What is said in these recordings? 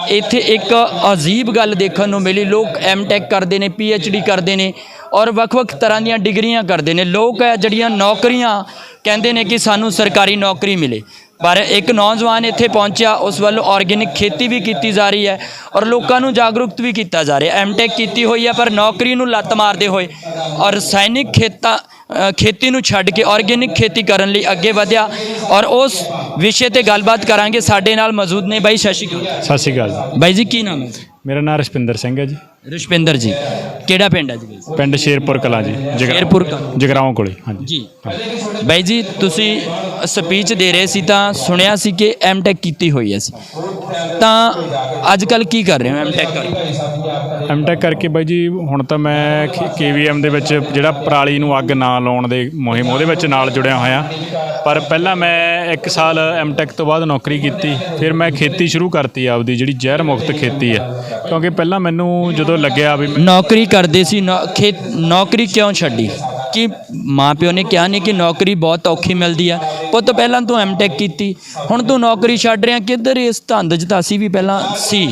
ਇੱਥੇ ਇੱਕ ਅਜੀਬ ਗੱਲ ਦੇਖਣ ਨੂੰ ਮਿਲੀ। ਲੋਕ ਐਮਟੈਕ ਕਰਦੇ ਨੇ, PhD ਕਰਦੇ ਨੇ ਔਰ ਵੱਖ-ਵੱਖ ਤਰ੍ਹਾਂ ਦੀਆਂ ਡਿਗਰੀਆਂ ਕਰਦੇ ਨੇ। ਲੋਕ ਹੈ ਜਿਹੜੀਆਂ ਨੌਕਰੀਆਂ ਕਹਿੰਦੇ ਨੇ ਕਿ ਸਾਨੂੰ ਸਰਕਾਰੀ ਨੌਕਰੀ ਮਿਲੇ, ਪਰ ਇੱਕ ਨੌਜਵਾਨ ਇੱਥੇ ਪਹੁੰਚਿਆ, ਉਸ ਵੱਲੋਂ ਆਰਗੈਨਿਕ ਖੇਤੀ ਵੀ ਕੀਤੀ ਜਾ ਰਹੀ ਹੈ ਔਰ ਲੋਕਾਂ ਨੂੰ ਜਾਗਰੂਕਤ ਵੀ ਕੀਤਾ ਜਾ ਰਿਹਾ। ਐਮਟੈਕ ਕੀਤੀ ਹੋਈ ਹੈ ਪਰ ਨੌਕਰੀ ਨੂੰ ਲੱਤ ਮਾਰਦੇ ਹੋਏ ਔਰ ਰਸਾਇਣਿਕ ਖੇਤੀ ਨੂੰ ਛੱਡ ਕੇ ਆਰਗੈਨਿਕ ਖੇਤੀ ਕਰਨ ਲਈ ਅੱਗੇ ਵਧਿਆ ਔਰ ਉਸ ਵਿਸ਼ੇ 'ਤੇ ਗੱਲਬਾਤ ਕਰਾਂਗੇ। ਸਾਡੇ ਨਾਲ ਮੌਜੂਦ ਨੇ ਬਾਈ। ਸਤਿ ਸ਼੍ਰੀ ਅਕਾਲ। ਸਤਿ ਸ਼੍ਰੀ ਅਕਾਲ ਜੀ। ਬਾਈ ਜੀ ਕੀ ਨਾਮ ਹੈ? ਮੇਰਾ ਨਾਮ ਰਸ਼ਪਿੰਦਰ ਸਿੰਘ ਹੈ ਜੀ। ਰਸ਼ਪਿੰਦਰ ਜੀ, ਕਿਹੜਾ ਪਿੰਡ ਹੈ ਜੀ? ਪਿੰਡ ਸ਼ੇਰਪੁਰ ਕਲਾਂ ਜੀ, ਸ਼ੇਰਪੁਰ ਕਲਾਂ, ਜਗਰਾਓਂ ਕੋਲੇ। ਹਾਂਜੀ ਜੀ ਬਾਈ ਜੀ, ਤੁਸੀਂ ਸਪੀਚ ਦੇ ਰਹੇ ਸੀ ਤਾਂ ਸੁਣਿਆ ਸੀ ਕਿ ਐਮਟੈਕ ਕੀਤੀ ਹੋਈ ਹੈ ਸੀ, ਤਾਂ ਅੱਜ ਕੱਲ੍ਹ ਕੀ ਕਰ ਰਹੇ ਹੋ ਐਮਟੈਕ ਕਰਕੇ? ਐਮਟੈਕ ਕਰਕੇ ਬਾਈ ਜੀ ਹੁਣ ਤਾਂ ਮੈਂ KVM ਦੇ ਵਿੱਚ ਜਿਹੜਾ ਪਰਾਲੀ ਨੂੰ ਅੱਗ ਨਾ ਲਾਉਣ ਦੇ ਮੁਹਿੰਮ ਉਹਦੇ ਵਿੱਚ ਨਾਲ ਜੁੜਿਆ ਹੋਇਆ। ਪਰ ਪਹਿਲਾਂ ਮੈਂ 1 ਸਾਲ ਐਮਟੈਕ ਤੋਂ ਬਾਅਦ ਨੌਕਰੀ ਕੀਤੀ, ਫਿਰ ਮੈਂ ਖੇਤੀ ਸ਼ੁਰੂ ਕਰਤੀ ਆਪਦੀ, ਜਿਹੜੀ ਜ਼ਹਿਰ ਮੁਕਤ ਖੇਤੀ ਹੈ। ਕਿਉਂਕਿ ਪਹਿਲਾਂ ਮੈਨੂੰ ਜਦੋਂ ਲੱਗਿਆ ਵੀ ਨੌਕਰੀ ਕਰਦੇ ਸੀ, ਨੌਕਰੀ ਕਿਉਂ ਛੱਡੀ? ਕਿ ਮਾਂ ਪਿਓ ਨੇ ਕਿਹਾ ਨਹੀਂ ਕਿ ਨੌਕਰੀ ਬਹੁਤ ਔਖੀ ਮਿਲਦੀ ਆ? ਪੁੱਤ ਪਹਿਲਾਂ ਤੂੰ ਐਮਟੈਕ ਕੀਤੀ, ਹੁਣ ਤੂੰ ਨੌਕਰੀ ਛੱਡ ਰਿਹਾ, ਕਿੱਧਰ ਇਸ ਧੰਦ 'ਚ ਤਾਂ ਅਸੀਂ ਵੀ ਪਹਿਲਾਂ ਸੀ।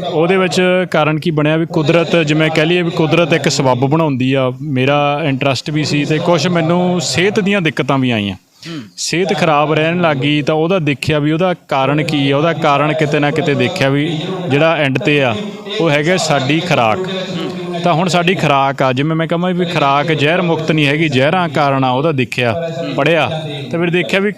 ਉਹਦੇ ਵਿੱਚ ਕਾਰਨ ਕੀ ਬਣਿਆ ਵੀ ਕੁਦਰਤ, ਜਿਵੇਂ ਕਹਿ ਲਈਏ ਵੀ ਕੁਦਰਤ ਇੱਕ ਸਬੱਬ ਬਣਾਉਂਦੀ ਆ। ਮੇਰਾ ਇੰਟਰਸਟ ਵੀ ਸੀ ਅਤੇ ਕੁਛ ਮੈਨੂੰ ਸਿਹਤ ਦੀਆਂ ਦਿੱਕਤਾਂ ਵੀ ਆਈਆਂ। ਸਿਹਤ ਖਰਾਬ ਰਹਿਣ ਲੱਗ ਗਈ ਤਾਂ ਉਹਦਾ ਦੇਖਿਆ ਵੀ ਉਹਦਾ ਕਾਰਨ ਕੀ ਆ। ਉਹਦਾ ਕਾਰਨ ਕਿਤੇ ਨਾ ਕਿਤੇ ਦੇਖਿਆ ਵੀ ਜਿਹੜਾ ਐਂਡ 'ਤੇ ਆ ਉਹ ਹੈਗਾ ਸਾਡੀ ਖੁਰਾਕ। ਤਾਂ ਹੁਣ ਸਾਡੀ ਖੁਰਾਕ ਆ, ਜਿਵੇਂ ਮੈਂ ਕਹਾਂ ਵੀ ਖੁਰਾਕ ਜ਼ਹਿਰ ਮੁਕਤ ਨਹੀਂ ਹੈਗੀ, ਜ਼ਹਿਰਾਂ ਕਾਰਨ ਆ। ਉਹਦਾ ਦੇਖਿਆ, ਪੜ੍ਹਿਆ ਤਾਂ ਫਿਰ ਦੇਖਿਆ ਵੀ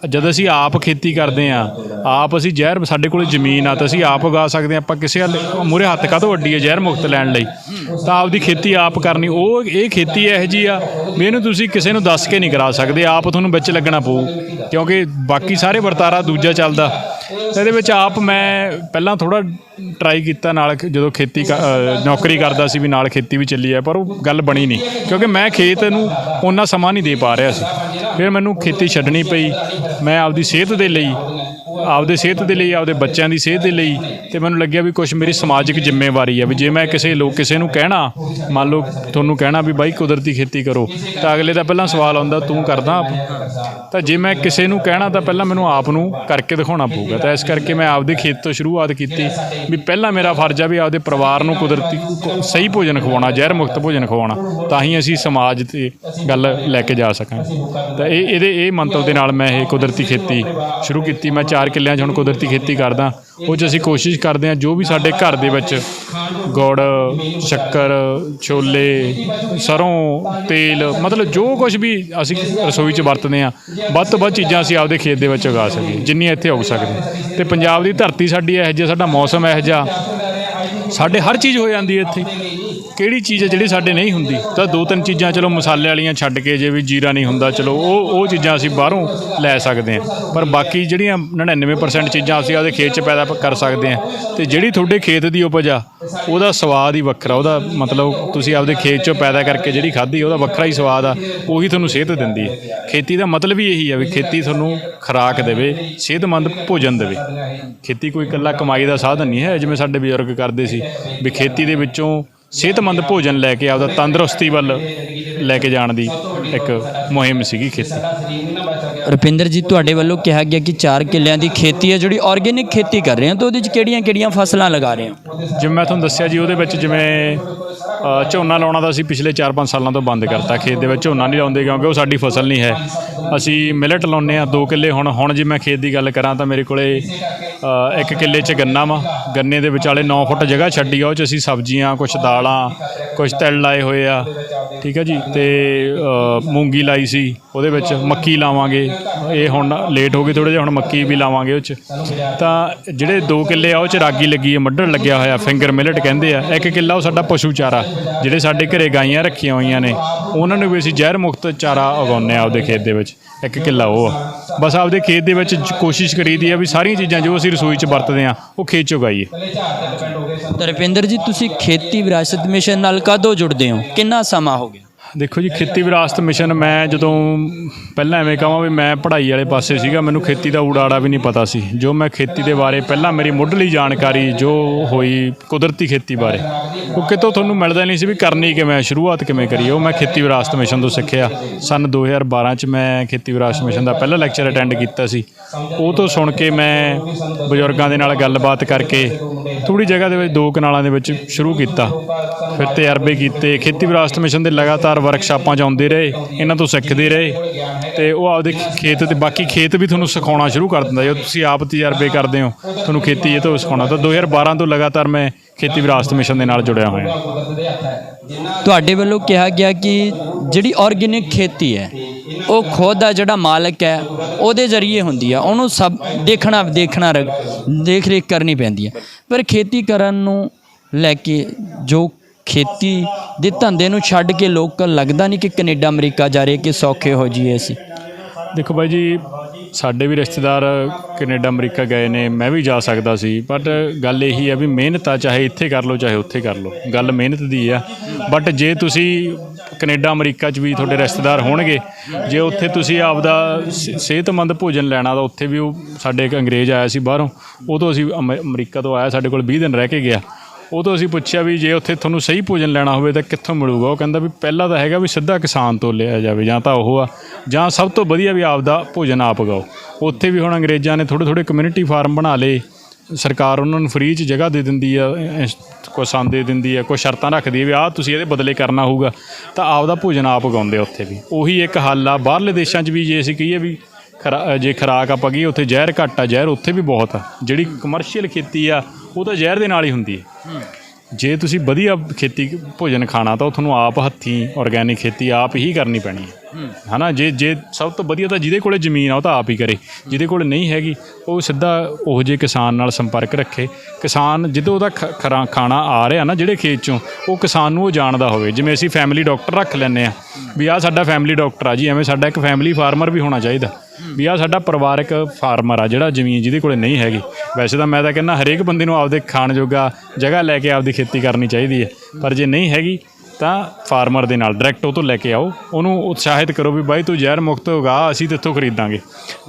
ਜਦ ਅਸੀਂ ਆਪ ਖੇਤੀ ਕਰਦੇ ਹਾਂ, ਆਪ ਅਸੀਂ ਜ਼ਹਿਰ, ਸਾਡੇ ਕੋਲ ਜ਼ਮੀਨ ਆ ਤਾਂ ਅਸੀਂ ਆਪ ਉਗਾ ਸਕਦੇ ਹਾਂ। ਆਪਾਂ ਕਿਸੇ ਮੂਹਰੇ ਹੱਥ ਕਾਹਤੋਂ ਅੱਡੀ ਹੈ ਜ਼ਹਿਰ ਮੁਕਤ ਲੈਣ ਲਈ? ਤਾਂ ਆਪਦੀ ਖੇਤੀ ਆਪ ਕਰਨੀ। ਇਹ ਖੇਤੀ ਇਹੋ ਜਿਹੀ ਆ ਵੀ ਇਹਨੂੰ ਤੁਸੀਂ ਕਿਸੇ ਨੂੰ ਦੱਸ ਕੇ ਨਹੀਂ ਕਰਾ ਸਕਦੇ, ਆਪ ਤੁਹਾਨੂੰ ਵਿੱਚ ਲੱਗਣਾ ਪਊ, ਕਿਉਂਕਿ ਬਾਕੀ ਸਾਰੇ ਵਰਤਾਰਾ ਦੂਜਾ ਚੱਲਦਾ। ਇਹਦੇ ਵਿੱਚ ਆਪ ਮੈਂ ਪਹਿਲਾਂ ਥੋੜ੍ਹਾ ਟਰਾਈ ਕੀਤਾ, ਨਾਲ ਜਦੋਂ ਖੇਤੀ ਨੌਕਰੀ ਕਰਦਾ ਸੀ ਵੀ ਨਾਲ ਖੇਤੀ ਵੀ ਚੱਲੀ ਹੈ, ਪਰ ਉਹ ਗੱਲ ਬਣੀ ਨਹੀਂ ਕਿਉਂਕਿ ਮੈਂ ਖੇਤ ਨੂੰ ਓਨਾ ਸਮਾਂ ਨਹੀਂ ਦੇ ਪਾ ਰਿਹਾ ਸੀ। ਫਿਰ ਮੈਨੂੰ ਖੇਤੀ ਛੱਡਣੀ ਪਈ। ਮੈਂ ਆਪਦੀ ਸਿਹਤ ਦੇ ਲਈ, ਆਪਦੇ ਬੱਚਿਆਂ ਦੀ ਸਿਹਤ ਦੇ ਲਈ, ਅਤੇ ਮੈਨੂੰ ਲੱਗਿਆ ਵੀ ਕੁਛ ਮੇਰੀ ਸਮਾਜਿਕ ਜ਼ਿੰਮੇਵਾਰੀ ਹੈ ਵੀ ਜੇ ਮੈਂ ਕਿਸੇ ਨੂੰ ਕਹਿਣਾ, ਮੰਨ ਲਓ ਤੁਹਾਨੂੰ ਕਹਿਣਾ ਵੀ ਬਾਈ ਕੁਦਰਤੀ ਖੇਤੀ ਕਰੋ, ਤਾਂ ਅਗਲੇ ਦਾ ਪਹਿਲਾਂ ਸਵਾਲ ਆਉਂਦਾ ਤੂੰ ਕਰਦਾ ਆਪ? ਤਾਂ ਜੇ ਮੈਂ ਕਿਸੇ ਨੂੰ ਕਹਿਣਾ ਤਾਂ ਪਹਿਲਾਂ ਮੈਨੂੰ ਆਪ ਨੂੰ ਕਰਕੇ ਦਿਖਾਉਣਾ ਪਊਗਾ। ਤਾਂ ਇਸ ਕਰਕੇ ਮੈਂ ਆਪਦੇ ਖੇਤ ਤੋਂ ਸ਼ੁਰੂਆਤ ਕੀਤੀ ਵੀ ਪਹਿਲਾਂ ਮੇਰਾ ਫਰਜ਼ ਆ ਵੀ ਆਪਦੇ ਪਰਿਵਾਰ ਨੂੰ ਕੁਦਰਤੀ ਸਹੀ ਭੋਜਨ ਖਵਾਉਣਾ, ਜ਼ਹਿਰ ਮੁਕਤ ਭੋਜਨ ਖਵਾਉਣਾ, ਤਾਂ ਹੀ ਅਸੀਂ ਸਮਾਜ 'ਤੇ ਗੱਲ ਲੈ ਕੇ ਜਾ ਸਕਾਂਗੇ। ਤਾਂ ਇਹ ਮੰਤਵ ਦੇ ਨਾਲ ਮੈਂ ਇਹ ਕੁਦਰਤੀ ਖੇਤੀ ਸ਼ੁਰੂ ਕੀਤੀ। ਮੈਂ 4 ਕਿੱਲਿਆਂ 'ਚ ਹੁਣ ਕੁਦਰਤੀ ਖੇਤੀ ਕਰਦਾ। ਉਹ 'ਚ ਅਸੀਂ ਕੋਸ਼ਿਸ਼ ਕਰਦੇ ਹਾਂ ਜੋ ਵੀ ਸਾਡੇ ਘਰ ਦੇ ਵਿੱਚ ਗੁੜ, ਸ਼ੱਕਰ, ਛੋਲੇ, ਸਰੋਂ ਤੇਲ, ਮਤਲਬ ਜੋ ਕੁਛ ਵੀ ਅਸੀਂ ਰਸੋਈ 'ਚ ਵਰਤਦੇ ਹਾਂ, ਵੱਧ ਤੋਂ ਵੱਧ ਚੀਜ਼ਾਂ ਅਸੀਂ ਆਪਦੇ ਖੇਤ ਦੇ ਵਿੱਚ ਉਗਾ ਸਕੀਏ ਜਿੰਨੀਆਂ ਇੱਥੇ ਉਗ ਸਕਦੇ। ਅਤੇ ਪੰਜਾਬ ਦੀ ਧਰਤੀ ਸਾਡੀ ਇਹੋ ਜਿਹਾ, ਸਾਡਾ ਮੌਸਮ ਇਹੋ ਜਿਹਾ, ਸਾਡੇ ਹਰ ਚੀਜ਼ ਹੋ ਜਾਂਦੀ ਹੈ ਇੱਥੇ। ਕਿਹੜੀ ਚੀਜ਼ ਹੈ ਜਿਹੜੀ ਸਾਡੇ ਨਹੀਂ ਹੁੰਦੀ? ਤਾਂ 2-3 ਚੀਜ਼ਾਂ ਚਲੋ ਮਸਾਲੇ ਵਾਲੀਆਂ ਛੱਡ ਕੇ, ਜੇ ਵੀ ਜੀਰਾ ਨਹੀਂ ਹੁੰਦਾ ਚਲੋ ਉਹ ਚੀਜ਼ਾਂ ਅਸੀਂ ਬਾਹਰੋਂ ਲੈ ਸਕਦੇ ਹਾਂ, ਪਰ ਬਾਕੀ ਜਿਹੜੀਆਂ 99% ਚੀਜ਼ਾਂ ਅਸੀਂ ਆਪਦੇ ਖੇਤ 'ਚ ਪੈਦਾ ਕਰ ਸਕਦੇ ਹਾਂ। ਅਤੇ ਜਿਹੜੀ ਤੁਹਾਡੇ ਖੇਤ ਦੀ ਉਪਜ ਆ ਉਹਦਾ ਸਵਾਦ ਹੀ ਵੱਖਰਾ, ਉਹਦਾ ਮਤਲਬ ਤੁਸੀਂ ਆਪਦੇ ਖੇਤ 'ਚੋਂ ਪੈਦਾ ਕਰਕੇ ਜਿਹੜੀ ਖਾਧੀ ਉਹਦਾ ਵੱਖਰਾ ਹੀ ਸਵਾਦ ਆ, ਉਹੀ ਤੁਹਾਨੂੰ ਸਿਹਤ ਦਿੰਦੀ ਹੈ। ਖੇਤੀ ਦਾ ਮਤਲਬ ਹੀ ਇਹੀ ਆ ਵੀ ਖੇਤੀ ਤੁਹਾਨੂੰ ਖੁਰਾਕ ਦੇਵੇ, ਸਿਹਤਮੰਦ ਭੋਜਨ ਦੇਵੇ। ਖੇਤੀ ਕੋਈ ਇਕੱਲਾ ਕਮਾਈ ਦਾ ਸਾਧਨ ਨਹੀਂ ਹੈ, ਜਿਵੇਂ ਸਾਡੇ ਬਜ਼ੁਰਗ ਕਰਦੇ ਸੀ ਵੀ ਖੇਤੀ ਦੇ ਵਿੱਚੋਂ ਸਿਹਤਮੰਦ ਭੋਜਨ ਲੈ ਕੇ ਆਪਦਾ ਤੰਦਰੁਸਤੀ ਵੱਲ ਲੈ ਕੇ ਜਾਣ ਦੀ ਇੱਕ ਮੁਹਿੰਮ ਸੀਗੀ ਖੇਤੀ। ਰੁਪਿੰਦਰ ਜੀ, ਤੁਹਾਡੇ ਵੱਲੋਂ ਕਿਹਾ ਗਿਆ ਕਿ 4 ਕਿੱਲਿਆਂ ਦੀ ਖੇਤੀ ਹੈ ਜਿਹੜੀ ਆਰਗੈਨਿਕ ਖੇਤੀ ਕਰ ਰਹੇ ਹੋ, ਤਾਂ ਉਹਦੇ 'ਚ ਕਿਹੜੀਆਂ ਫਸਲਾਂ ਲਗਾ ਰਹੇ ਹੋ? ਜਿਵੇਂ ਮੈਂ ਤੁਹਾਨੂੰ ਦੱਸਿਆ ਜੀ, ਉਹਦੇ ਵਿੱਚ ਜਿਵੇਂ ਝੋਨਾ ਲਾਉਣਾ ਤਾਂ ਅਸੀਂ ਪਿਛਲੇ 4-5 ਸਾਲਾਂ ਤੋਂ ਬੰਦ ਕਰਤਾ। ਖੇਤ ਦੇ ਵਿੱਚ ਝੋਨਾ ਨਹੀਂ ਲਾਉਂਦੇ ਕਿਉਂਕਿ ਉਹ ਸਾਡੀ ਫਸਲ ਨਹੀਂ ਹੈ। ਅਸੀਂ ਮਿਲਟ ਲਾਉਂਦੇ ਹਾਂ 2 ਕਿੱਲੇ। ਹੁਣ ਜੇ ਮੈਂ ਖੇਤ ਦੀ ਗੱਲ ਕਰਾਂ ਤਾਂ ਮੇਰੇ ਕੋਲ 1 ਕਿੱਲੇ 'ਚ ਗੰਨਾ ਵਾ। ਗੰਨੇ ਦੇ ਵਿਚਾਲੇ 9 ਫੁੱਟ ਜਗ੍ਹਾ ਛੱਡੀ ਆ, ਉਹ 'ਚ ਅਸੀਂ ਸਬਜ਼ੀਆਂ, ਕੁਛ ਦਾਲਾਂ, ਕੁਛ ਤਿਲ ਲਾਏ ਹੋਏ ਆ, ਠੀਕ ਹੈ ਜੀ। ਅਤੇ ਮੂੰਗੀ ਲਾਈ ਸੀ, ਉਹਦੇ ਵਿੱਚ ਮੱਕੀ ਲਾਵਾਂਗੇ। ਇਹ ਹੁਣ ਲੇਟ ਹੋ ਗਈ ਥੋੜ੍ਹਾ ਜਿਹਾ, ਹੁਣ ਮੱਕੀ ਵੀ ਲਾਵਾਂਗੇ ਉਹ 'ਚ। ਤਾਂ ਜਿਹੜੇ 2 ਕਿੱਲੇ ਆ ਉਹ 'ਚ ਰਾਗੀ ਲੱਗੀ ਹੈ, ਮੱਢਣ ਲੱਗਿਆ ਹੋਇਆ, ਫਿੰਗਰ ਮਿਲਟ ਕਹਿੰਦੇ ਆ। 1 ਕਿੱਲਾ ਉਹ ਸਾਡਾ ਪਸ਼ੂ ਚਾਰਾ, ਜਿਹੜੇ ਸਾਡੇ ਘਰੇ ਗਾਈਆਂ ਰੱਖੀਆਂ ਹੋਈਆਂ ਨੇ ਉਹਨਾਂ ਨੂੰ ਵੀ ਅਸੀਂ ਜ਼ਹਿਰ ਮੁਕਤ ਚਾਰਾ ਉਗਾਉਂਦੇ ਹਾਂ ਆਪਦੇ ਖੇਤ ਦੇ ਵਿੱਚ। 1 ਕਿੱਲਾ ਉਹ ਆ। ਬਸ ਆਪਦੇ ਖੇਤ ਦੇ ਵਿੱਚ ਕੋਸ਼ਿਸ਼ ਕਰੀਦੀ ਆ ਵੀ ਸਾਰੀਆਂ ਚੀਜ਼ਾਂ ਜੋ ਅਸੀਂ ਰਸੋਈ 'ਚ ਵਰਤਦੇ ਹਾਂ ਉਹ ਖੇਤ 'ਚ ਉਗਾਈਏ। ਤਾਂ ਰੁਪਿੰਦਰ ਜੀ, ਤੁਸੀਂ ਖੇਤੀ ਵਿਰਾਸਤ ਮਿਸ਼ਨ ਨਾਲ ਕਦੋਂ ਜੁੜਦੇ ਹੋ? ਕਿੰਨਾ ਸਮਾਂ ਹੋ ਗਿਆ? ਦੇਖੋ ਜੀ, ਖੇਤੀ ਵਿਰਾਸਤ ਮਿਸ਼ਨ ਮੈਂ ਜਦੋਂ ਪਹਿਲਾਂ ਐਵੇਂ ਕਹਾਂ ਵੀ ਮੈਂ ਪੜ੍ਹਾਈ ਵਾਲੇ ਪਾਸੇ ਸੀਗਾ, ਮੈਨੂੰ ਖੇਤੀ ਦਾ ਊੜਾ ਆੜਾ ਵੀ ਨਹੀਂ ਪਤਾ ਸੀ। ਜੋ ਮੈਂ ਖੇਤੀ ਦੇ ਬਾਰੇ ਪਹਿਲਾਂ ਮੇਰੀ ਮੁੱਢਲੀ ਜਾਣਕਾਰੀ ਜੋ ਹੋਈ ਕੁਦਰਤੀ ਖੇਤੀ ਬਾਰੇ, ਉਹ ਕਿਤੋਂ ਤੁਹਾਨੂੰ ਮਿਲਦਾ ਨਹੀਂ ਸੀ ਵੀ ਕਰਨੀ ਕਿਵੇਂ, ਸ਼ੁਰੂਆਤ ਕਿਵੇਂ ਕਰੀਏ, ਉਹ ਮੈਂ ਖੇਤੀ ਵਿਰਾਸਤ ਮਿਸ਼ਨ ਤੋਂ ਸਿੱਖਿਆ। ਸੰਨ 2012 'ਚ ਮੈਂ ਖੇਤੀ ਵਿਰਾਸਤ ਮਿਸ਼ਨ ਦਾ ਪਹਿਲਾ ਲੈਕਚਰ ਅਟੈਂਡ ਕੀਤਾ ਸੀ। ਉਹ ਤੋਂ ਸੁਣ ਕੇ ਮੈਂ ਬਜ਼ੁਰਗਾਂ ਦੇ ਨਾਲ ਗੱਲਬਾਤ ਕਰਕੇ ਥੋੜ੍ਹੀ ਜਗ੍ਹਾ ਦੇ ਵਿੱਚ 2 ਕਨਾਲਾਂ ਦੇ ਵਿੱਚ ਸ਼ੁਰੂ ਕੀਤਾ। ਫਿਰ ਤਜਰਬੇ ਕੀਤੇ, ਖੇਤੀ ਵਿਰਾਸਤ ਮਿਸ਼ਨ ਦੇ ਲਗਾਤਾਰ ਵਰਕਸ਼ਾਪਾਂ 'ਚ ਆਉਂਦੇ ਰਹੇ, ਇਹਨਾਂ ਤੋਂ ਸਿੱਖਦੇ ਰਹੇ ਅਤੇ ਉਹ ਆਪਦੇ ਖੇਤ ਅਤੇ ਬਾਕੀ ਖੇਤ ਵੀ ਤੁਹਾਨੂੰ ਸਿਖਾਉਣਾ ਸ਼ੁਰੂ ਕਰ ਦਿੰਦਾ। ਜਦੋਂ ਤੁਸੀਂ ਆਪ ਤਜਰਬੇ ਕਰਦੇ ਹੋ, ਤੁਹਾਨੂੰ ਖੇਤੀ ਇਹ ਤੋਂ ਸਿਖਾਉਣਾ। ਤਾਂ 2012 ਤੋਂ ਲਗਾਤਾਰ ਮੈਂ ਖੇਤੀ ਵਿਰਾਸਤ ਮਿਸ਼ਨ ਦੇ ਨਾਲ ਜੁੜਿਆ ਹੋਇਆ। ਤੁਹਾਡੇ ਵੱਲੋਂ ਕਿਹਾ ਗਿਆ ਕਿ ਜਿਹੜੀ ਆਰਗੈਨਿਕ ਖੇਤੀ ਹੈ ਉਹ ਖੁਦ ਦਾ ਜਿਹੜਾ ਮਾਲਕ ਹੈ ਉਹਦੇ ਜ਼ਰੀਏ ਹੁੰਦੀ ਆ, ਉਹਨੂੰ ਸਭ ਦੇਖਣਾ ਦੇਖ ਰੇਖ ਕਰਨੀ ਪੈਂਦੀ ਹੈ। ਪਰ ਖੇਤੀ ਕਰਨ ਨੂੰ ਲੈ ਕੇ ਜੋ ਖੇਤੀ ਦੇ ਧੰਦੇ ਨੂੰ ਛੱਡ ਕੇ ਲੋਕ ਲੱਗਦਾ ਨਹੀਂ ਕਿ ਕੈਨੇਡਾ ਅਮਰੀਕਾ ਜਾ ਰਹੇ ਕਿ ਸੌਖੇ ਹੋ ਜਾਈਏ ਅਸੀਂ। ਦੇਖੋ ਬਾਈ ਜੀ, ਸਾਡੇ ਵੀ ਰਿਸ਼ਤੇਦਾਰ ਕੈਨੇਡਾ ਅਮਰੀਕਾ ਗਏ ਨੇ, ਮੈਂ ਵੀ ਜਾ ਸਕਦਾ ਸੀ। ਬਟ ਗੱਲ ਇਹੀ ਹੈ ਵੀ ਮਿਹਨਤ ਆ, ਚਾਹੇ ਇੱਥੇ ਕਰ ਲਓ ਚਾਹੇ ਉੱਥੇ ਕਰ ਲਓ, ਗੱਲ ਮਿਹਨਤ ਦੀ ਆ। ਬਟ ਜੇ ਤੁਸੀਂ ਕੈਨੇਡਾ ਅਮਰੀਕਾ 'ਚ ਵੀ ਤੁਹਾਡੇ ਰਿਸ਼ਤੇਦਾਰ ਹੋਣਗੇ, ਜੇ ਉੱਥੇ ਤੁਸੀਂ ਆਪਦਾ ਸਿਹਤਮੰਦ ਭੋਜਨ ਲੈਣਾ ਤਾਂ ਉੱਥੇ ਵੀ ਉਹ ਸਾਡੇ ਇੱਕ ਅੰਗਰੇਜ਼ ਆਇਆ ਸੀ ਬਾਹਰੋਂ, ਉਹ ਤੋਂ ਅਸੀਂ ਅਮਰੀਕਾ ਤੋਂ ਆਇਆ, ਸਾਡੇ ਕੋਲ 20 ਦਿਨ ਰਹਿ ਕੇ ਗਿਆ। ਉਹ ਤੋਂ ਅਸੀਂ ਪੁੱਛਿਆ ਵੀ ਜੇ ਉੱਥੇ ਤੁਹਾਨੂੰ ਸਹੀ ਭੋਜਨ ਲੈਣਾ ਹੋਵੇ ਤਾਂ ਕਿੱਥੋਂ ਮਿਲੂਗਾ। ਉਹ ਕਹਿੰਦਾ ਵੀ ਪਹਿਲਾਂ ਤਾਂ ਹੈਗਾ ਵੀ ਸਿੱਧਾ ਕਿਸਾਨ ਤੋਂ ਲਿਆ ਜਾਵੇ, ਜਾਂ ਤਾਂ ਉਹ ਆ, ਜਾਂ ਸਭ ਤੋਂ ਵਧੀਆ ਵੀ ਆਪਦਾ ਭੋਜਨ ਆਪ ਉਗਾਓ। ਉੱਥੇ ਵੀ ਹੁਣ ਅੰਗਰੇਜ਼ਾਂ ਨੇ ਥੋੜ੍ਹੇ ਕਮਿਊਨਿਟੀ ਫਾਰਮ ਬਣਾ ਲਏ, ਸਰਕਾਰ ਉਹਨਾਂ ਨੂੰ ਫਰੀ 'ਚ ਜਗ੍ਹਾ ਦੇ ਦਿੰਦੀ ਆ, ਕੁਛ ਸੰਦ ਦੇ ਦਿੰਦੀ ਆ, ਕੁਛ ਸ਼ਰਤਾਂ ਰੱਖਦੀ ਹੈ ਵੀ ਆਹ ਤੁਸੀਂ ਇਹਦੇ ਬਦਲੇ ਕਰਨਾ ਹੋਊਗਾ, ਤਾਂ ਆਪਦਾ ਭੋਜਨ ਆਪ ਉਗਾਉਂਦੇ ਆ ਉੱਥੇ ਵੀ। ਉਹੀ ਇੱਕ ਹੱਲ ਆ। ਬਾਹਰਲੇ ਦੇਸ਼ਾਂ 'ਚ ਵੀ ਜੇ ਅਸੀਂ ਕਹੀਏ ਵੀ ਜੇ ਖੁਰਾਕ ਆਪਾਂ ਕਹੀਏ ਉੱਥੇ ਜ਼ਹਿਰ ਘੱਟ ਆ, ਜ਼ਹਿਰ ਉੱਥੇ ਵੀ ਬਹੁਤ ਆ। ਜਿਹੜੀ ਕਮਰਸ਼ੀਅਲ ਖੇਤੀ ਆ ਉਹ ਤਾਂ ਜ਼ਹਿਰ ਦੇ ਨਾਲ ਹੀ ਹੁੰਦੀ ਹੈ। ਜੇ ਤੁਸੀਂ ਵਧੀਆ ਖੇਤੀ ਭੋਜਨ ਖਾਣਾ ਤਾਂ ਉਹ ਤੁਹਾਨੂੰ ਆਪ ਹੱਥੀਂ ਆਰਗੈਨਿਕ ਖੇਤੀ ਆਪ ਹੀ ਕਰਨੀ ਪੈਣੀ ਹੈ ਨਾ। ਜੇ ਸਭ ਤੋਂ ਵਧੀਆ ਤਾਂ ਜਿਹਦੇ ਕੋਲ ਜ਼ਮੀਨ ਆ ਉਹ ਤਾਂ ਆਪ ਹੀ ਕਰੇ, ਜਿਹਦੇ ਕੋਲ ਨਹੀਂ ਹੈਗੀ ਉਹ ਸਿੱਧਾ ਉਹੋ ਜਿਹੇ ਕਿਸਾਨ ਨਾਲ ਸੰਪਰਕ ਰੱਖੇ। ਕਿਸਾਨ ਜਦੋਂ ਉਹਦਾ ਖਾਣਾ ਆ ਰਿਹਾ ਨਾ ਜਿਹੜੇ ਖੇਤ 'ਚੋਂ, ਉਹ ਕਿਸਾਨ ਨੂੰ ਉਹ ਜਾਣਦਾ ਹੋਵੇ। ਜਿਵੇਂ ਅਸੀਂ ਫੈਮਿਲੀ ਡਾਕਟਰ ਰੱਖ ਲੈਂਦੇ ਹਾਂ ਵੀ ਆਹ ਸਾਡਾ ਫੈਮਿਲੀ ਡਾਕਟਰ ਆ ਜੀ, ਐਵੇਂ ਸਾਡਾ ਇੱਕ ਫੈਮਿਲੀ ਫਾਰਮਰ ਵੀ ਹੋਣਾ ਚਾਹੀਦਾ ਵੀ ਆਹ ਸਾਡਾ ਪਰਿਵਾਰਕ ਫਾਰਮਰ ਆ ਜਿਹੜਾ ਜ਼ਮੀਨ ਜਿਹਦੇ ਕੋਲ ਨਹੀਂ ਹੈਗੀ। ਵੈਸੇ ਤਾਂ ਮੈਂ ਤਾਂ ਕਹਿੰਦਾ ਹਰੇਕ ਬੰਦੇ ਨੂੰ ਆਪਦੇ ਖਾਣ ਜੋਗਾ ਜਗ੍ਹਾ ਲੈ ਕੇ ਆਪਦੀ ਖੇਤੀ ਕਰਨੀ ਚਾਹੀਦੀ ਹੈ, ਪਰ ਜੇ ਨਹੀਂ ਹੈਗੀ ਤਾਂ ਫਾਰਮਰ ਦੇ ਨਾਲ ਡਾਇਰੈਕਟ ਉਹ ਤੋਂ ਲੈ ਕੇ ਆਓ, ਉਹਨੂੰ ਉਤਸ਼ਾਹਿਤ ਕਰੋ ਵੀ ਬਾਈ ਤੂੰ ਜ਼ਹਿਰ ਮੁਕਤ ਉਗਾ, ਅਸੀਂ ਤੇਥੋਂ ਖਰੀਦਾਂਗੇ।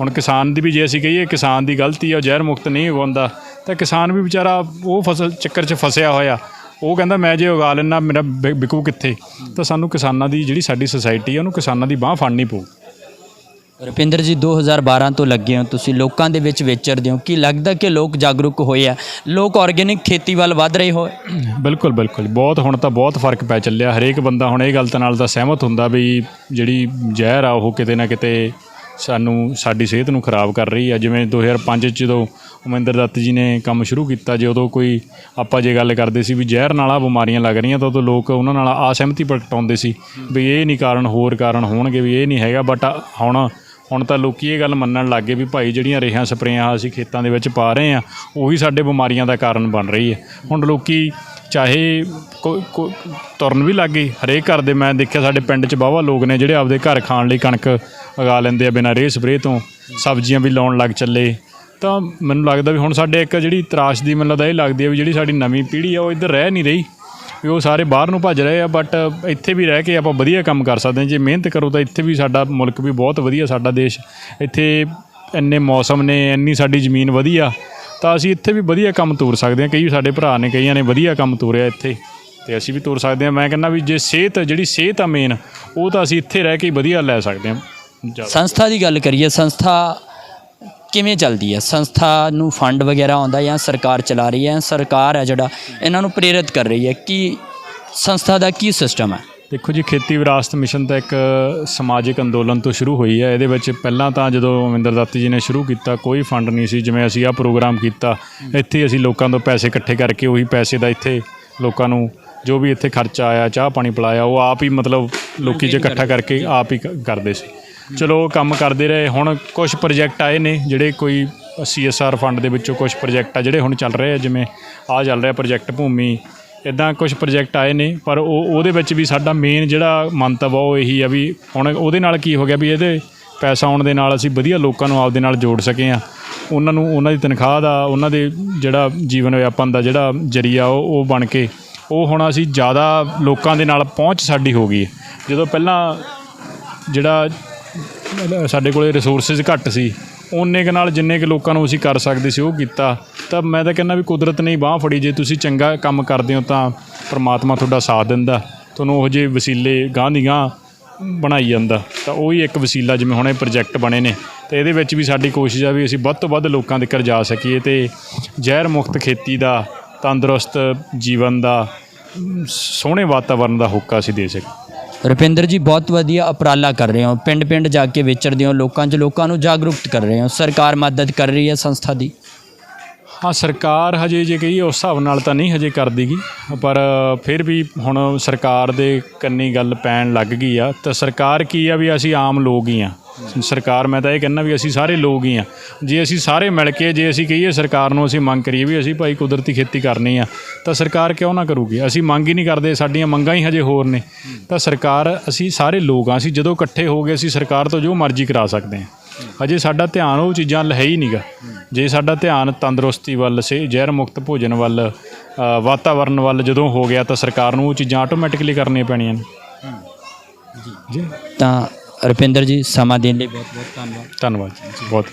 ਹੁਣ ਕਿਸਾਨ ਦੀ ਵੀ ਜੇ ਅਸੀਂ ਕਹੀਏ ਕਿਸਾਨ ਦੀ ਗਲਤੀ ਆ, ਉਹ ਜ਼ਹਿਰ ਮੁਕਤ ਨਹੀਂ ਉਗਾਉਂਦਾ, ਤਾਂ ਕਿਸਾਨ ਵੀ ਵਿਚਾਰਾ ਉਹ ਫਸਲ ਚੱਕਰ 'ਚ ਫਸਿਆ ਹੋਇਆ। ਉਹ ਕਹਿੰਦਾ ਮੈਂ ਜੇ ਉਗਾ ਲੈਂਦਾ ਮੇਰਾ ਵਿਕੂ ਕਿੱਥੇ। ਤਾਂ ਸਾਨੂੰ ਕਿਸਾਨਾਂ ਦੀ ਜਿਹੜੀ ਸਾਡੀ ਸੁਸਾਇਟੀ ਆ ਉਹਨੂੰ ਕਿਸਾਨਾਂ ਦੀ ਬਾਂਹ ਫੜਨੀ ਪਊ। ਰੁਪਿੰਦਰ ਜੀ, 2012 ਤੋਂ ਲੱਗੇ ਹੋ ਤੁਸੀਂ, ਲੋਕਾਂ ਦੇ ਵਿੱਚ ਵਿਚਰਦੇ ਹੋ, ਕੀ ਲੱਗਦਾ ਕਿ ਲੋਕ ਜਾਗਰੂਕ ਹੋਏ ਆ, ਲੋਕ ਆਰਗੈਨਿਕ ਖੇਤੀ ਵੱਲ ਵੱਧ ਰਹੇ ਹੋਏ? ਬਿਲਕੁਲ ਬਹੁਤ, ਹੁਣ ਤਾਂ ਬਹੁਤ ਫਰਕ ਪੈ ਚੱਲਿਆ। ਹਰੇਕ ਬੰਦਾ ਹੁਣ ਇਹ ਗੱਲ ਨਾਲ ਤਾਂ ਸਹਿਮਤ ਹੁੰਦਾ ਵੀ ਜਿਹੜੀ ਜ਼ਹਿਰ ਆ ਉਹ ਕਿਤੇ ਨਾ ਕਿਤੇ ਸਾਡੀ ਸਿਹਤ ਨੂੰ ਖਰਾਬ ਕਰ ਰਹੀ ਆ। ਜਿਵੇਂ 2005 'ਚ ਜਦੋਂ ਅਮਰਿੰਦਰ ਦੱਤ ਜੀ ਨੇ ਕੰਮ ਸ਼ੁਰੂ ਕੀਤਾ, ਜੇ ਉਦੋਂ ਕੋਈ ਆਪਾਂ ਜੇ ਗੱਲ ਕਰਦੇ ਸੀ ਵੀ ਜ਼ਹਿਰ ਨਾਲ ਆ ਬਿਮਾਰੀਆਂ ਲੱਗ ਰਹੀਆਂ, ਤਾਂ ਉਦੋਂ ਲੋਕ ਉਹਨਾਂ ਨਾਲ ਅਸਹਿਮਤੀ ਪ੍ਰਗਟਾਉਂਦੇ ਸੀ ਵੀ ਇਹ ਨਹੀਂ ਕਾਰਨ, ਹੋਰ ਕਾਰਨ ਹੋਣਗੇ, ਵੀ ਇਹ ਨਹੀਂ ਹੈਗਾ। ਬਟ ਹੁਣ ਤਾਂ ਲੋਕ ਇਹ ਗੱਲ ਮੰਨਣ ਲੱਗ ਗਏ ਵੀ ਭਾਈ ਜਿਹੜੀਆਂ ਰੇਹਾਂ ਸਪਰੇਆਂ ਅਸੀਂ ਖੇਤਾਂ ਦੇ ਵਿੱਚ ਪਾ ਰਹੇ ਹਾਂ ਉਹੀ ਸਾਡੇ ਬਿਮਾਰੀਆਂ ਦਾ ਕਾਰਨ ਬਣ ਰਹੀ ਹੈ। ਹੁਣ ਲੋਕ ਚਾਹੇ ਤੁਰਨ ਵੀ ਲੱਗ ਗਏ ਹਰੇਕ ਘਰ ਦੇ। ਮੈਂ ਦੇਖਿਆ ਸਾਡੇ ਪਿੰਡ 'ਚ ਵਾਹਵਾ ਲੋਕ ਨੇ ਜਿਹੜੇ ਆਪਦੇ ਘਰ ਖਾਣ ਲਈ ਕਣਕ ਉਗਾ ਲੈਂਦੇ ਆ ਬਿਨਾਂ ਰੇਹ ਸਪਰੇਅ ਤੋਂ, ਸਬਜ਼ੀਆਂ ਵੀ ਲਾਉਣ ਲੱਗ ਚੱਲੇ। ਤਾਂ ਮੈਨੂੰ ਲੱਗਦਾ ਵੀ ਹੁਣ ਸਾਡੇ ਇੱਕ ਜਿਹੜੀ ਤਰਾਸ਼ਦੀ ਮੈਨੂੰ ਲੱਗਦਾ ਇਹ ਲੱਗਦੀ ਹੈ ਵੀ ਜਿਹੜੀ ਸਾਡੀ ਨਵੀਂ ਪੀੜ੍ਹੀ ਆ ਉਹ ਇੱਧਰ ਰਹਿ ਨਹੀਂ ਰਹੀ, ਵੀ ਉਹ ਸਾਰੇ ਬਾਹਰ ਨੂੰ ਭੱਜ ਰਹੇ ਆ। ਬਟ ਇੱਥੇ ਵੀ ਰਹਿ ਕੇ ਆਪਾਂ ਵਧੀਆ ਕੰਮ ਕਰ ਸਕਦੇ ਹਾਂ ਜੇ ਮਿਹਨਤ ਕਰੋ ਤਾਂ। ਇੱਥੇ ਵੀ ਸਾਡਾ ਮੁਲਕ ਵੀ ਬਹੁਤ ਵਧੀਆ, ਸਾਡਾ ਦੇਸ਼, ਇੱਥੇ ਇੰਨੇ ਮੌਸਮ ਨੇ, ਇੰਨੀ ਸਾਡੀ ਜ਼ਮੀਨ ਵਧੀਆ, ਤਾਂ ਅਸੀਂ ਇੱਥੇ ਵੀ ਵਧੀਆ ਕੰਮ ਤੋਰ ਸਕਦੇ ਹਾਂ। ਕਈ ਸਾਡੇ ਭਰਾ ਨੇ, ਕਈਆਂ ਨੇ ਵਧੀਆ ਕੰਮ ਤੋਰਿਆ ਇੱਥੇ, ਅਤੇ ਅਸੀਂ ਵੀ ਤੋਰ ਸਕਦੇ ਹਾਂ। ਮੈਂ ਕਹਿੰਦਾ ਵੀ ਜੇ ਜਿਹੜੀ ਸਿਹਤ ਆ ਮੇਨ, ਉਹ ਤਾਂ ਅਸੀਂ ਇੱਥੇ ਰਹਿ ਕੇ ਵਧੀਆ ਲੈ ਸਕਦੇ ਹਾਂ। ਸੰਸਥਾ ਦੀ ਗੱਲ ਕਰੀਏ, ਸੰਸਥਾ ਕਿਵੇਂ ਚੱਲਦੀ ਹੈ? ਸੰਸਥਾ ਨੂੰ ਫੰਡ ਵਗੈਰਾ ਆਉਂਦਾ ਜਾਂ ਸਰਕਾਰ ਚਲਾ ਰਹੀ ਹੈ? ਸਰਕਾਰ ਹੈ ਜਿਹੜਾ ਇਹਨਾਂ ਨੂੰ ਪ੍ਰੇਰਿਤ ਕਰ ਰਹੀ ਹੈ, ਕਿ ਸੰਸਥਾ ਦਾ ਕੀ ਸਿਸਟਮ ਹੈ? ਦੇਖੋ ਜੀ, ਖੇਤੀ ਵਿਰਾਸਤ ਮਿਸ਼ਨ ਤਾਂ ਇੱਕ ਸਮਾਜਿਕ ਅੰਦੋਲਨ ਤੋਂ ਸ਼ੁਰੂ ਹੋਈ ਹੈ। ਇਹਦੇ ਵਿੱਚ ਪਹਿਲਾਂ ਤਾਂ ਜਦੋਂ ਅਮਰਿੰਦਰ ਦੱਤ ਜੀ ਨੇ ਸ਼ੁਰੂ ਕੀਤਾ ਕੋਈ ਫੰਡ ਨਹੀਂ ਸੀ। ਜਿਵੇਂ ਅਸੀਂ ਆਹ ਪ੍ਰੋਗਰਾਮ ਕੀਤਾ, ਇੱਥੇ ਅਸੀਂ ਲੋਕਾਂ ਤੋਂ ਪੈਸੇ ਇਕੱਠੇ ਕਰਕੇ ਉਹੀ ਪੈਸੇ ਦਾ ਇੱਥੇ ਲੋਕਾਂ ਨੂੰ ਜੋ ਵੀ ਇੱਥੇ ਖਰਚਾ ਆਇਆ, ਚਾਹ ਪਾਣੀ ਪਿਲਾਇਆ, ਉਹ ਆਪ ਹੀ ਮਤਲਬ ਲੋਕੀ 'ਚ ਇਕੱਠਾ ਕਰਕੇ ਆਪ ਹੀ ਕਰਦੇ ਸੀ। ਚਲੋ ਕੰਮ ਕਰਦੇ ਰਹੇ। ਹੁਣ ਕੁਛ ਪ੍ਰੋਜੈਕਟ ਆਏ ਨੇ ਜਿਹੜੇ ਕੋਈ CSR ਫੰਡ ਦੇ ਵਿੱਚੋਂ ਕੁਛ ਪ੍ਰੋਜੈਕਟ ਆ ਜਿਹੜੇ ਹੁਣ ਚੱਲ ਰਹੇ ਆ, ਜਿਵੇਂ ਆਹ ਚੱਲ ਰਿਹਾ ਪ੍ਰੋਜੈਕਟ ਭੂਮੀ, ਇੱਦਾਂ ਕੁਛ ਪ੍ਰੋਜੈਕਟ ਆਏ ਨੇ। ਪਰ ਉਹਦੇ ਵਿੱਚ ਵੀ ਸਾਡਾ ਮੇਨ ਜਿਹੜਾ ਮੰਤਵ ਆ ਉਹ ਇਹੀ ਆ ਵੀ ਹੁਣ ਉਹਦੇ ਨਾਲ ਕੀ ਹੋ ਗਿਆ ਵੀ ਇਹਦੇ ਪੈਸਾ ਆਉਣ ਦੇ ਨਾਲ ਅਸੀਂ ਵਧੀਆ ਲੋਕਾਂ ਨੂੰ ਆਪਦੇ ਨਾਲ ਜੋੜ ਸਕੇ ਹਾਂ। ਉਹਨਾਂ ਦੀ ਤਨਖਾਹ ਦਾ, ਉਹਨਾਂ ਦੇ ਜਿਹੜਾ ਜੀਵਨ ਯਾਪਨ ਦਾ ਜਿਹੜਾ ਜ਼ਰੀਆ ਉਹ ਬਣ ਕੇ ਉਹ ਹੁਣ ਅਸੀਂ ਜ਼ਿਆਦਾ ਲੋਕਾਂ ਦੇ ਨਾਲ ਪਹੁੰਚ ਸਾਡੀ ਹੋ ਗਈ ਹੈ। ਜਦੋਂ ਪਹਿਲਾਂ ਜਿਹੜਾ ਸਾਡੇ ਕੋਲ ਰਿਸੋਰਸਿਸ ਘੱਟ ਸੀ, ਓਨੇ ਕੁ ਨਾਲ ਜਿੰਨੇ ਕੁ ਲੋਕਾਂ ਨੂੰ ਅਸੀਂ ਕਰ ਸਕਦੇ ਸੀ ਉਹ ਕੀਤਾ। ਤਾਂ ਮੈਂ ਤਾਂ ਕਹਿੰਦਾ ਵੀ ਕੁਦਰਤ ਨੇ ਬਾਂਹ ਫੜੀ, ਜੇ ਤੁਸੀਂ ਚੰਗਾ ਕੰਮ ਕਰਦੇ ਹੋ ਤਾਂ ਪਰਮਾਤਮਾ ਤੁਹਾਡਾ ਸਾਥ ਦਿੰਦਾ, ਤੁਹਾਨੂੰ ਉਹੋ ਜਿਹੇ ਵਸੀਲੇ ਗਾਂਹ ਦੀ ਗਾਂਹ ਬਣਾਈ ਜਾਂਦਾ। ਤਾਂ ਉਹੀ ਇੱਕ ਵਸੀਲਾ, ਜਿਵੇਂ ਹੁਣ ਇਹ ਪ੍ਰੋਜੈਕਟ ਬਣੇ ਨੇ, ਅਤੇ ਇਹਦੇ ਵਿੱਚ ਵੀ ਸਾਡੀ ਕੋਸ਼ਿਸ਼ ਆ ਵੀ ਅਸੀਂ ਵੱਧ ਤੋਂ ਵੱਧ ਲੋਕਾਂ ਤੱਕ ਜਾ ਸਕੀਏ ਅਤੇ ਜ਼ਹਿਰ ਮੁਕਤ ਖੇਤੀ ਦਾ, ਤੰਦਰੁਸਤ ਜੀਵਨ ਦਾ, ਸੋਹਣੇ ਵਾਤਾਵਰਨ ਦਾ ਹੋਕਾ ਅਸੀਂ ਦੇ ਸਕੀਏ। ਰੁਪਿੰਦਰ ਜੀ, ਬਹੁਤ ਵਧੀਆ ਉਪਰਾਲਾ ਕਰ ਰਹੇ ਹੋ, ਪਿੰਡ ਪਿੰਡ ਜਾ ਕੇ ਵਿਚਰਦੇ ਹੋ, ਲੋਕਾਂ ਨੂੰ ਜਾਗਰੂਕ ਕਰ ਰਹੇ ਹੋ। ਸਰਕਾਰ ਮਦਦ ਕਰ ਰਹੀ ਹੈ ਸੰਸਥਾ ਦੀ? ਹਾਂ, ਸਰਕਾਰ ਹਜੇ ਜੇ ਕਹੀਏ ਉਸ ਹਿਸਾਬ ਨਾਲ ਤਾਂ ਨਹੀਂ ਹਜੇ ਕਰਦੀ ਗੀ, ਪਰ ਫਿਰ ਵੀ ਹੁਣ ਸਰਕਾਰ ਦੇ ਕੰਨੀ ਗੱਲ ਪੈਣ ਲੱਗ ਗਈ ਆ। ਤਾਂ ਸਰਕਾਰ ਕੀ ਆ ਵੀ ਅਸੀਂ ਆਮ ਲੋਕ ਹੀ ਹਾਂ। ਸਰਕਾਰ, ਮੈਂ ਤਾਂ ਇਹ ਕਹਿੰਦਾ ਵੀ ਅਸੀਂ ਸਾਰੇ ਲੋਕ ਹੀ ਹਾਂ। ਜੇ ਅਸੀਂ ਸਾਰੇ ਮਿਲ ਕੇ ਜੇ ਅਸੀਂ ਕਹੀਏ ਸਰਕਾਰ ਨੂੰ, ਅਸੀਂ ਮੰਗ ਕਰੀਏ ਵੀ ਅਸੀਂ ਭਾਈ ਕੁਦਰਤੀ ਖੇਤੀ ਕਰਨੀ ਆ, ਤਾਂ ਸਰਕਾਰ ਕਿਉਂ ਨਾ ਕਰੂਗੀ? ਅਸੀਂ ਮੰਗ ਹੀ ਨਹੀਂ ਕਰਦੇ, ਸਾਡੀਆਂ ਮੰਗਾਂ ਹੀ ਹਜੇ ਹੋਰ ਨੇ। ਤਾਂ ਸਰਕਾਰ, ਅਸੀਂ ਸਾਰੇ ਲੋਕ ਹਾਂ, ਅਸੀਂ ਜਦੋਂ ਇਕੱਠੇ ਹੋ ਗਏ ਅਸੀਂ ਸਰਕਾਰ ਤੋਂ ਜੋ ਮਰਜ਼ੀ ਕਰਾ ਸਕਦੇ ਹਾਂ। ਅਜੇ ਸਾਡਾ ਧਿਆਨ ਉਹ ਚੀਜ਼ਾਂ ਵੱਲ ਹੈ ਹੀ ਨਹੀਂ ਗਾ। ਜੇ ਸਾਡਾ ਧਿਆਨ ਤੰਦਰੁਸਤੀ ਵੱਲ, ਜ਼ਹਿਰ ਮੁਕਤ ਭੋਜਨ ਵੱਲ, ਵਾਤਾਵਰਨ ਵੱਲ ਜਦੋਂ ਹੋ ਗਿਆ, ਤਾਂ ਸਰਕਾਰ ਨੂੰ ਉਹ ਚੀਜ਼ਾਂ ਆਟੋਮੈਟਿਕਲੀ ਕਰਨੀਆਂ ਪੈਣੀਆਂ ਨੇ। ਜੀ ਤਾਂ ਰੁਪਿੰਦਰ ਜੀ, ਸਮਾਂ ਦੇਣ ਲਈ ਬਹੁਤ ਬਹੁਤ ਧੰਨਵਾਦ। ਧੰਨਵਾਦ ਜੀ, ਬਹੁਤ।